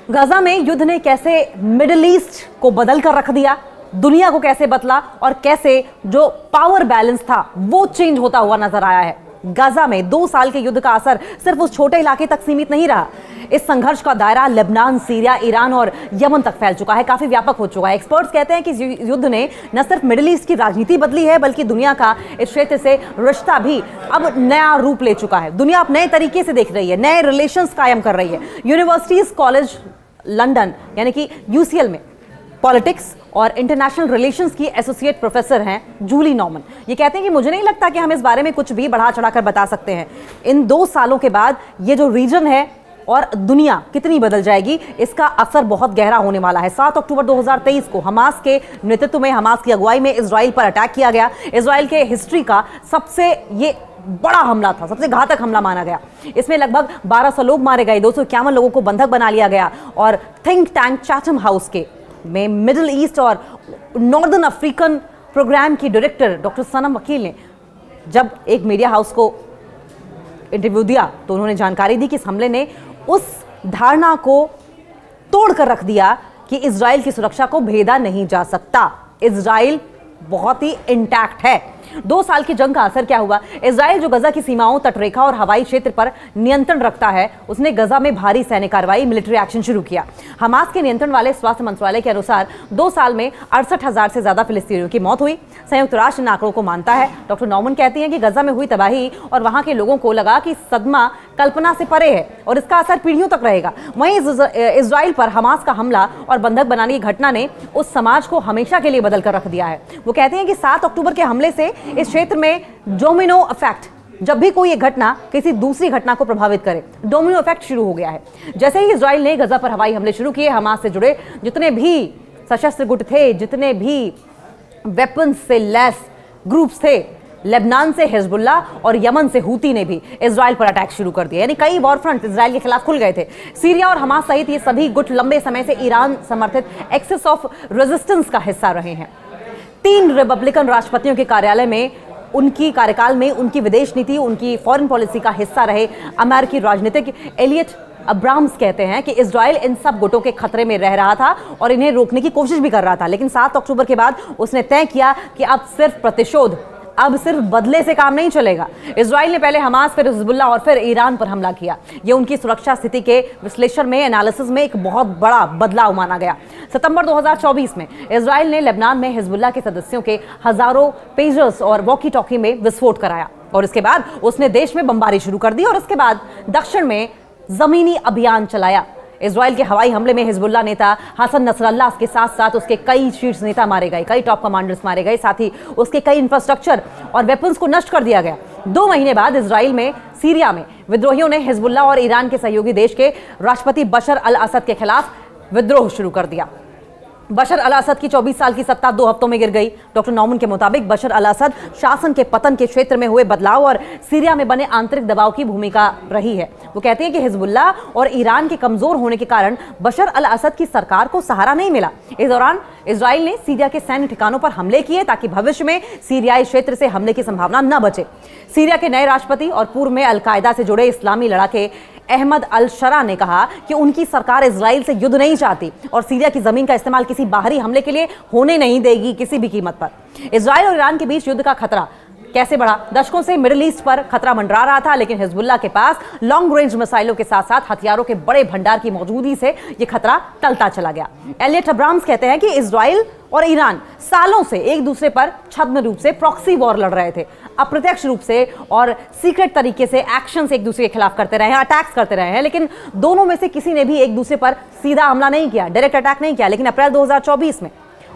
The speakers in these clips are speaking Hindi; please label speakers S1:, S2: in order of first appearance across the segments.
S1: गाजा में युद्ध ने कैसे मिडिल ईस्ट को बदल कर रख दिया, दुनिया को कैसे बदला और कैसे जो पावर बैलेंस था वो चेंज होता हुआ नजर आया है। गाजा में 2 साल के युद्ध का असर सिर्फ उस छोटे इलाके तक सीमित नहीं रहा। इस संघर्ष का दायरा लेबनान, सीरिया, ईरान और यमन तक फैल चुका है, काफी व्यापक हो चुका है। एक्सपर्ट्स कहते हैं कि इस युद्ध ने न सिर्फ मिडिल ईस्ट की राजनीति बदली है बल्कि दुनिया का इस क्षेत्र से रिश्ता भी अब नया रूप ले चुका है। दुनिया अब नए तरीके से देख रही है, नए रिलेशंस कायम कर रही है। यूनिवर्सिटीज कॉलेज लंदन यानी कि यूसीएल में पॉलिटिक्स और इंटरनेशनल रिलेशंस की एसोसिएट प्रोफेसर हैं जूली नॉर्मन। ये कहते हैं कि मुझे नहीं लगता कि हम इस बारे में कुछ भी बढ़ा चढ़ाकर बता सकते हैं। इन 2 सालों के बाद ये जो रीजन है और दुनिया कितनी बदल जाएगी, इसका असर बहुत गहरा होने वाला है। 7 अक्टूबर 2023 को हमास के नेतृत्व में, हमास की अगुवाई में इजराइल पर अटैक किया गया। इजराइल के हिस्ट्री का सबसे ये बड़ा हमला था, सबसे घातक हमला माना गया। इसमें लगभग 1200 लोग मारे गए, 251 लोगों को बंधक बना लिया गया। और थिंक टैंक चैथम हाउस के में मिडिल ईस्ट और नॉर्दर्न अफ्रीकन प्रोग्राम की डायरेक्टर डॉक्टर सनम वकील ने जब एक मीडिया हाउस को इंटरव्यू दिया तो उन्होंने जानकारी दी कि इस हमले ने उस धारणा को तोड़कर रख दिया कि इजराइल की सुरक्षा को भेदा नहीं जा सकता। इजराइल बहुत ही इंटैक्ट है। 2 साल की जंग का असर क्या हुआ? इजराइल जो गजा की सीमाओं, तटरेखा और हवाई क्षेत्र पर नियंत्रण रखता है, उसने गजा में भारी सैन्य कार्रवाई, मिलिट्री एक्शन शुरू किया। हमास के नियंत्रण वाले स्वास्थ्य मंत्रालय के अनुसार 2 साल में 68,000 से ज्यादा फिलिस्तीनियों की मौत हुई। संयुक्त राष्ट्र इन आंकड़ों को मानता है। डॉक्टर नॉर्मन कहती हैं कि गजा में हुई तबाही और वहां के लोगों को लगा कि सदमा कल्पना से परे है और इसका असर पीढ़ियों तक रहेगा। वहीं इजराइल पर हमास का हमला और बंधक बनाने की घटना ने उस समाज को हमेशा के लिए बदल कर रख दिया है। वो कहते हैं कि 7 अक्टूबर के हमले से इस क्षेत्र में डोमिनो इफेक्ट, जब भी कोई एक घटना किसी दूसरी घटना को प्रभावित करे, डोमिनो इफेक्ट शुरू हो गया है। जैसे ही इजराइल ने गजा पर हवाई हमले शुरू किए, हमास से जुड़े जितने भी सशस्त्र गुट थे, जितने भी वेपन्स से लैस ग्रुप्स थे, लेबनान से हिजबुल्ला और यमन से हूती ने भी इजराइल पर अटैक शुरू कर दिया। यानी कई वॉर फ्रंट इजराइल के खिलाफ खुल गए थे। सीरिया और हमास सहित ये सभी गुट लंबे समय से ईरान समर्थित एक्सिस ऑफ रेजिस्टेंस का हिस्सा रहे हैं। 3 रिपब्लिकन राष्ट्रपतियों के कार्यालय में उनकी कार्यकाल में उनकी विदेश नीति, उनकी फॉरेन पॉलिसी का हिस्सा रहे अमेरिकी राजनीतिक एलियट अब्राम्स कहते हैं कि इजराइल इन सब गुटों के खतरे में रह रहा था और इन्हें रोकने की कोशिश भी कर रहा था। लेकिन 7 अक्टूबर के बाद उसने तय किया कि अब सिर्फ प्रतिशोध, अब सिर्फ बदले से काम नहीं चलेगा। इजराइल ने पहले हमास, फिर हिजबुल्ला और फिर ईरान पर हमला किया। यह उनकी सुरक्षा स्थिति के विश्लेषण में, एनालिसिस में एक बहुत बड़ा बदलाव माना गया। सितंबर 2024 में इजराइल ने लेबनान में हिजबुल्ला के सदस्यों के हजारों पेजर्स और वॉकी टॉकी में विस्फोट कराया और इसके बाद उसने देश में बमबारी शुरू कर दी और इसके बाद दक्षिण में जमीनी अभियान चलाया। इजराइल के हवाई हमले में हिजबुल्ला नेता हसन नसरल्लाह के साथ साथ उसके कई शीर्ष नेता मारे गए, कई टॉप कमांडर्स मारे गए, साथ ही उसके कई इंफ्रास्ट्रक्चर और वेपन्स को नष्ट कर दिया गया। 2 महीने बाद इजराइल में सीरिया में विद्रोहियों ने हिजबुल्ला और ईरान के सहयोगी देश के राष्ट्रपति बशर अल असद के खिलाफ विद्रोह शुरू कर दिया। बशर अल असद की 24 साल की सत्ता 2 हफ्तों में गिर गई। डॉक्टर नॉर्मन के मुताबिक बशर अल असद शासन के पतन के क्षेत्र में हुए बदलाव और सीरिया में बने आंतरिक दबाव की भूमिका रही है। वो कहते हैं कि हिजबुल्ला और ईरान के कमजोर होने के कारण बशर अल असद की सरकार को सहारा नहीं मिला। इस दौरान इजराइल ने सीरिया के सैन्य ठिकानों पर हमले किए ताकि भविष्य में सीरियाई क्षेत्र से हमले की संभावना न बचे। सीरिया के नए राष्ट्रपति और पूर्व में अलकायदा से जुड़े इस्लामी लड़ाके अहमद अल शरा ने कहा कि उनकी सरकार इजराइल से युद्ध नहीं चाहती और सीरिया की जमीन का इस्तेमाल किसी बाहरी हमले के लिए होने नहीं देगी किसी भी कीमत पर। इजराइल और ईरान के बीच युद्ध का खतरा कैसे बढ़ा? दशकों से मिडिल ईस्ट पर खतरा मंडरा रहा था, लेकिन हिजबुल्ला के पास लॉन्ग रेंज मिसाइलों के साथ साथ हथियारों के बड़े भंडार की मौजूदगी से यह खतरा टलता चला गया। एलियट अब्राम्स कहते हैं कि इजराइल और ईरान सालों से एक दूसरे पर छद्म रूप से प्रॉक्सी वॉर लड़ रहे थे, अप्रत्यक्ष रूप से और सीक्रेट तरीके से एक्शन से एक दूसरे के खिलाफ करते रहे हैं, अटैक्स करते रहे हैं, लेकिन दोनों में से किसी ने भी एक दूसरे पर सीधा हमला नहीं किया, डायरेक्ट अटैक नहीं किया। लेकिन अप्रैल 2024 में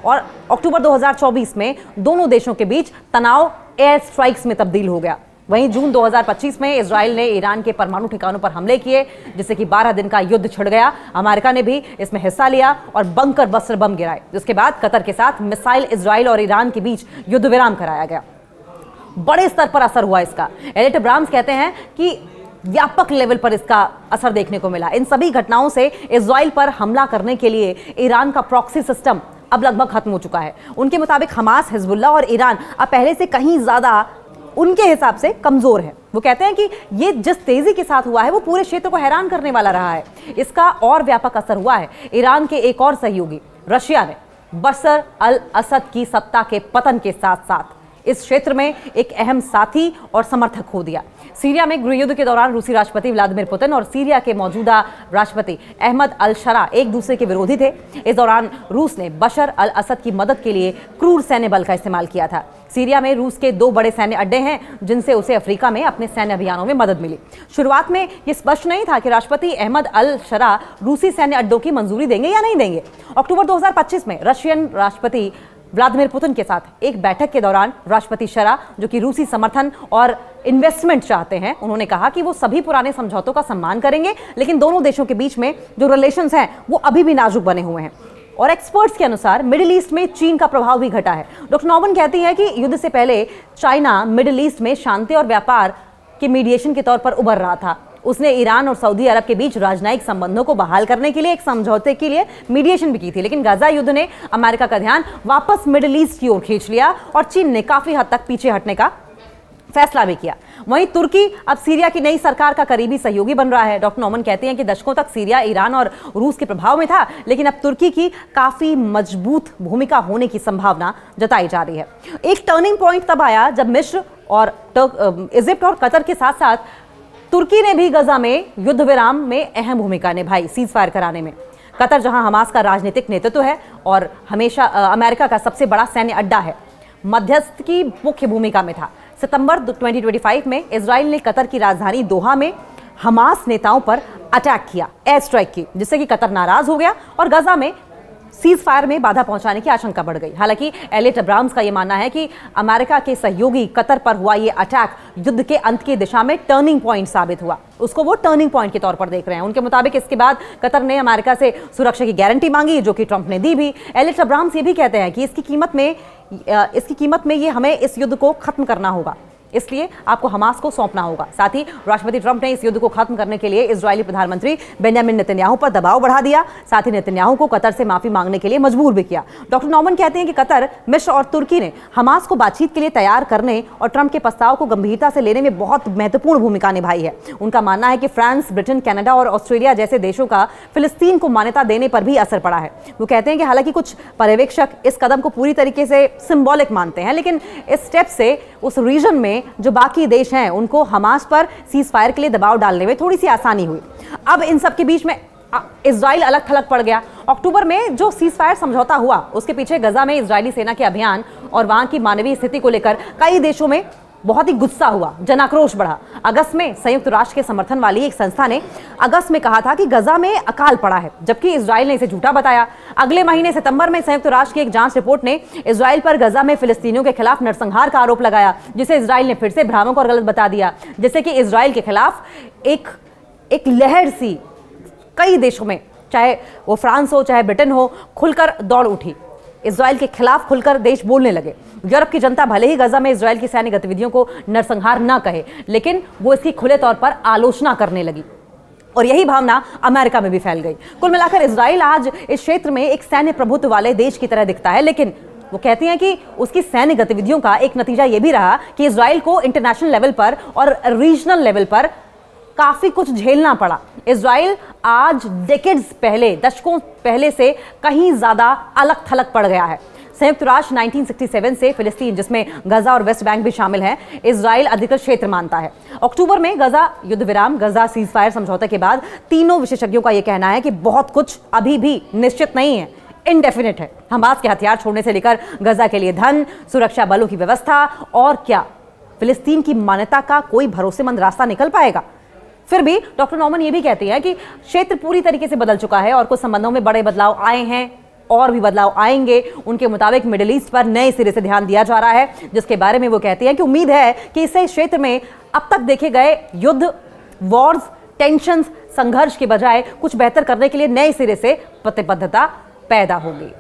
S1: और अक्टूबर 2024 में दोनों देशों के बीच तनाव एयर स्ट्राइक्स में तब्दील हो गया। वहीं जून 2025 में इजराइल ने ईरान के परमाणु ठिकानों पर हमले किए, जिससे कि 12 दिन का युद्ध छिड़ गया। अमेरिका ने भी इसमें हिस्सा लिया और बंकर बस्टर बम गिराए, जिसके बाद कतर के साथ मिसाइल इजराइल और ईरान के बीच युद्ध विराम कराया गया। बड़े स्तर पर असर हुआ इसका। एलियट अब्राम्स कहते हैं कि व्यापक लेवल पर इसका असर देखने को मिला। इन सभी घटनाओं से इजराइल पर हमला करने के लिए ईरान का प्रॉक्सी सिस्टम अब लगभग खत्म हो चुका है। उनके मुताबिक हमास, हिजबुल्ला और ईरान अब पहले से कहीं ज्यादा उनके हिसाब से कमजोर है। वो कहते हैं कि ये जिस तेजी के साथ हुआ है वो पूरे क्षेत्र को हैरान करने वाला रहा है। इसका और व्यापक असर हुआ है ईरान के एक और सहयोगी रशिया ने बशर अल असद की सत्ता के पतन के साथ साथ इस क्षेत्र में एक अहम साथी और समर्थक खो दिया। सीरिया में गृह युद्ध के दौरान रूसी राष्ट्रपति व्लादिमीर पुतिन और सीरिया के मौजूदा राष्ट्रपति अहमद अल शरा एक दूसरे के विरोधी थे। इस दौरान रूस ने बशर अल असद की मदद के लिए क्रूर सैन्य बल का इस्तेमाल किया था। सीरिया में रूस के 2 बड़े सैन्य अड्डे हैं जिनसे उसे अफ्रीका में अपने सैन्य अभियानों में मदद मिली। शुरुआत में यह स्पष्ट नहीं था कि राष्ट्रपति अहमद अल शरा रूसी सैन्य अड्डों की मंजूरी देंगे या नहीं देंगे। अक्टूबर 2025 में रशियन राष्ट्रपति व्लादिमीर पुतिन के साथ एक बैठक के दौरान राष्ट्रपति शरा, जो कि रूसी समर्थन और इन्वेस्टमेंट चाहते हैं, उन्होंने कहा कि वो सभी पुराने समझौतों का सम्मान करेंगे, लेकिन दोनों देशों के बीच में जो रिलेशंस हैं वो अभी भी नाजुक बने हुए हैं। और एक्सपर्ट्स के अनुसार मिडिल ईस्ट में चीन का प्रभाव भी घटा है। डॉक्टर नॉमन कहती है कि युद्ध से पहले चाइना मिडिल ईस्ट में शांति और व्यापार के मीडिएशन के तौर पर उभर रहा था। उसने ईरान और सऊदी अरब के बीच राजनयिक संबंधों को बहाल करने के लिए एक समझौते के लिए मीडिएशन भी की थी, लेकिन गाजा युद्ध ने अमेरिका का ध्यान वापस मिडिल ईस्ट की ओर खींच लिया और चीन ने काफी हद तक पीछे हटने का फैसला भी किया। वहीं तुर्की अब सीरिया की नई सरकार का करीबी सहयोगी बन रहा है। डॉक्टर नॉमन कहते हैं कि दशकों तक सीरिया ईरान और रूस के प्रभाव में था, लेकिन अब तुर्की की काफी मजबूत भूमिका होने की संभावना जताई जा रही है। एक टर्निंग पॉइंट तब आया जब मिस्र और इजिप्ट और कतर के साथ साथ तुर्की ने भी गजा में युद्ध विराम में अहम भूमिका निभाई, सीज फायर कराने में। कतर, जहां हमास का राजनीतिक नेतृत्व है और हमेशा अमेरिका का सबसे बड़ा सैन्य अड्डा है, मध्यस्थ की मुख्य भूमिका में था। सितंबर 2025 में इजराइल ने कतर की राजधानी दोहा में हमास नेताओं पर अटैक किया, एयर स्ट्राइक की, जिससे कि कतर नाराज हो गया और गजा में सीज फायर में बाधा पहुंचाने की आशंका बढ़ गई। हालांकि एलियट अब्राम्स का यह मानना है कि अमेरिका के सहयोगी कतर पर हुआ यह अटैक युद्ध के अंत की दिशा में टर्निंग पॉइंट साबित हुआ। उसको वो टर्निंग पॉइंट के तौर पर देख रहे हैं। उनके मुताबिक इसके बाद कतर ने अमेरिका से सुरक्षा की गारंटी मांगी, जो कि ट्रंप ने दी भी। एलियट अब्राम्स ये भी कहते हैं कि इसकी कीमत में ये हमें इस युद्ध को खत्म करना होगा, इसलिए आपको हमास को सौंपना होगा। साथ ही राष्ट्रपति ट्रंप ने इस युद्ध को खत्म करने के लिए इजरायली प्रधानमंत्री बेंजामिन नेतन्याहू पर दबाव बढ़ा दिया। साथ ही नेतन्याहू को कतर से माफी मांगने के लिए मजबूर भी किया। डॉक्टर नॉमन कहते हैं कि कतर, मिस्र और तुर्की ने हमास को बातचीत के लिए तैयार करने और ट्रंप के प्रस्ताव को गंभीरता से लेने में बहुत महत्वपूर्ण भूमिका निभाई है। उनका मानना है कि फ्रांस, ब्रिटेन, कनाडा और ऑस्ट्रेलिया जैसे देशों का फिलिस्तीन को मान्यता देने पर भी असर पड़ा है। वो कहते हैं कि हालांकि कुछ पर्यवेक्षक इस कदम को पूरी तरीके से सिंबॉलिक मानते हैं, लेकिन इस स्टेप से उस रीजन में जो बाकी देश हैं उनको हमास पर सीज फायर के लिए दबाव डालने में थोड़ी सी आसानी हुई। अब इन सब के बीच में इजराइल अलग थलग पड़ गया। अक्टूबर में जो सीज फायर समझौता हुआ उसके पीछे गजा में इजरायली सेना के अभियान और वहां की मानवीय स्थिति को लेकर कई देशों में बहुत ही गुस्सा हुआ, जनाक्रोश बढ़ा। अगस्त में संयुक्त राष्ट्र के समर्थन वाली एक संस्था ने अगस्त में कहा था कि गजा में अकाल पड़ा है, जबकि इजराइल ने इसे झूठा बताया। अगले महीने सितंबर में संयुक्त राष्ट्र की एक जांच रिपोर्ट ने इजराइल पर गजा में फिलिस्तीनियों के खिलाफ नरसंहार का आरोप लगाया, जिसे इजराइल ने फिर से भ्रामक और गलत बता दिया, जिससे कि इजराइल के खिलाफ एक लहर सी कई देशों में, चाहे वो फ्रांस हो चाहे ब्रिटेन हो, खुलकर दौड़ उठी। इजराइल के खिलाफ खुलकर देश बोलने लगे। यूरोप की जनता भले ही गजा में इजराइल की सैन्य गतिविधियों को नरसंहार ना कहे, लेकिन वो इसकी खुले तौर पर आलोचना करने लगी और यही भावना अमेरिका में भी फैल गई। कुल मिलाकर इजराइल आज इस क्षेत्र में एक सैन्य प्रभुत्व वाले देश की तरह दिखता है, लेकिन वो कहती हैं कि उसकी सैन्य गतिविधियों का एक नतीजा ये भी रहा कि इजराइल को इंटरनेशनल लेवल पर और रीजनल लेवल पर काफी कुछ झेलना पड़ा। इजराइल आज डेकेड्स पहले, दशकों पहले से कहीं ज्यादा अलग थलग पड़ गया है। संयुक्त राष्ट्र 1967 से फिलिस्तीन, जिसमें गजा और वेस्ट बैंक भी शामिल हैं, इजराइल अधिकृत क्षेत्र मानता है। अक्टूबर में गजा युद्ध विराम, गजा सीज फायर समझौते के बाद तीनों विशेषज्ञों का यह कहना है कि बहुत कुछ अभी भी निश्चित नहीं है, इनडेफिनिट है। हमास के हथियार छोड़ने से लेकर गजा के लिए धन, सुरक्षा बलों की व्यवस्था और क्या फिलिस्तीन की मान्यता का कोई भरोसेमंद रास्ता निकल पाएगा। फिर भी डॉक्टर नॉमन ये भी कहती है कि क्षेत्र पूरी तरीके से बदल चुका है और कुछ संबंधों में बड़े बदलाव आए हैं और भी बदलाव आएंगे। उनके मुताबिक मिडिल ईस्ट पर नए सिरे से ध्यान दिया जा रहा है, जिसके बारे में वो कहती है कि उम्मीद है कि इससे क्षेत्र में अब तक देखे गए युद्ध, वॉर्स, टेंशंस, संघर्ष के बजाय कुछ बेहतर करने के लिए नए सिरे से प्रतिबद्धता पैदा होगी।